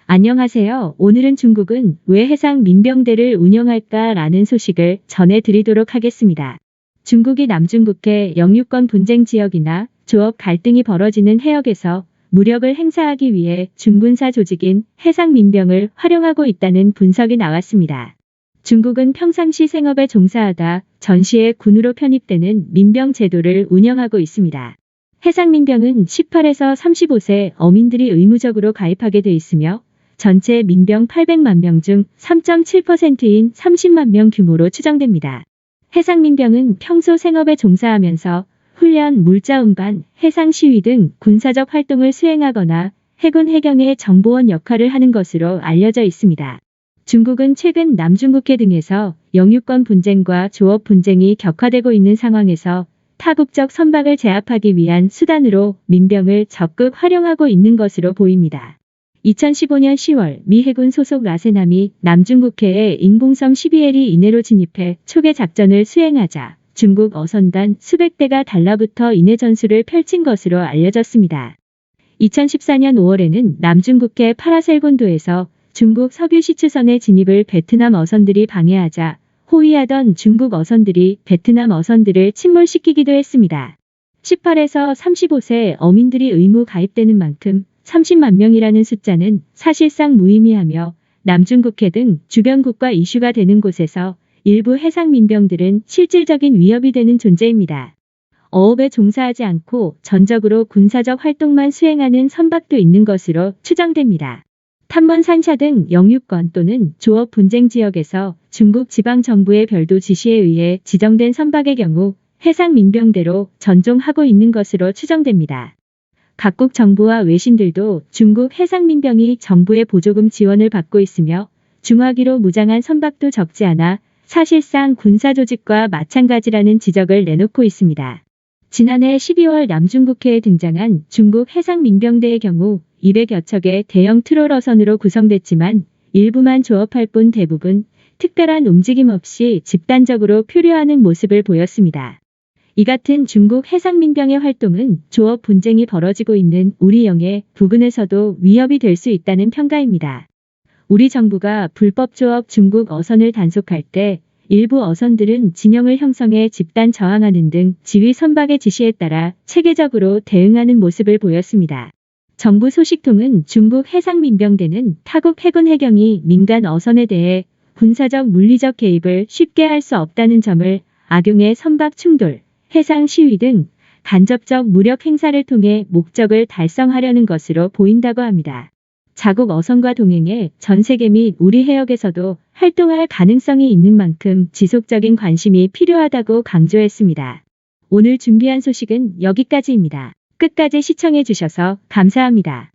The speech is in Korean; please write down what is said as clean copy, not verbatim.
안녕하세요. 오늘은 중국은 왜 해상 민병대를 운영할까라는 소식을 전해드리도록 하겠습니다. 중국이 남중국해 영유권 분쟁 지역이나 조업 갈등이 벌어지는 해역에서 무력을 행사하기 위해 중군사 조직인 해상민병을 활용하고 있다는 분석이 나왔습니다. 중국은 평상시 생업에 종사하다 전시에 군으로 편입되는 민병 제도를 운영하고 있습니다. 해상민병은 18에서 35세 어민들이 의무적으로 가입하게 돼 있으며 전체 민병 800만 명 중 3.7%인 30만 명 규모로 추정됩니다. 해상민병은 평소 생업에 종사하면서 훈련, 물자 운반, 해상 시위 등 군사적 활동을 수행하거나 해군 해경의 정보원 역할을 하는 것으로 알려져 있습니다. 중국은 최근 남중국해 등에서 영유권 분쟁과 조업 분쟁이 격화되고 있는 상황에서 타국적 선박을 제압하기 위한 수단으로 민병을 적극 활용하고 있는 것으로 보입니다. 2015년 10월 미 해군 소속 라세남이 남중국해에 인공섬 12L이 이내로 진입해 초계 작전을 수행하자 중국 어선단 수백 대가 달라붙어 이내 전술을 펼친 것으로 알려졌습니다. 2014년 5월에는 남중국해 파라셀곤도에서 중국 석유 시추선의 진입을 베트남 어선들이 방해하자 호위하던 중국 어선들이 베트남 어선들을 침몰시키기도 했습니다. 18에서 35세 어민들이 의무 가입되는 만큼 30만 명이라는 숫자는 사실상 무의미하며 남중국해 등 주변국과 이슈가 되는 곳에서 일부 해상민병들은 실질적인 위협이 되는 존재입니다. 어업에 종사하지 않고 전적으로 군사적 활동만 수행하는 선박도 있는 것으로 추정됩니다. 탐번 산샤 등 영유권 또는 조업 분쟁 지역에서 중국 지방정부의 별도 지시에 의해 지정된 선박의 경우 해상민병대로 전종하고 있는 것으로 추정됩니다. 각국 정부와 외신들도 중국 해상민병이 정부의 보조금 지원을 받고 있으며 중화기로 무장한 선박도 적지 않아 사실상 군사조직과 마찬가지라는 지적을 내놓고 있습니다. 지난해 12월 남중국해에 등장한 중국 해상민병대의 경우 200여 척의 대형 트롤 어선으로 구성됐지만 일부만 조업할 뿐 대부분 특별한 움직임 없이 집단적으로 표류하는 모습을 보였습니다. 이 같은 중국 해상민병의 활동은 조업 분쟁이 벌어지고 있는 우리 영해 부근에서도 위협이 될 수 있다는 평가입니다. 우리 정부가 불법 조업 중국 어선을 단속할 때 일부 어선들은 진영을 형성해 집단 저항하는 등 지휘 선박의 지시에 따라 체계적으로 대응하는 모습을 보였습니다. 정부 소식통은 중국 해상민병대는 타국 해군 해경이 민간 어선에 대해 군사적 물리적 개입을 쉽게 할 수 없다는 점을 악용해 선박 충돌, 해상 시위 등 간접적 무력 행사를 통해 목적을 달성하려는 것으로 보인다고 합니다. 자국 어선과 동행해 전 세계 및 우리 해역에서도 활동할 가능성이 있는 만큼 지속적인 관심이 필요하다고 강조했습니다. 오늘 준비한 소식은 여기까지입니다. 끝까지 시청해 주셔서 감사합니다.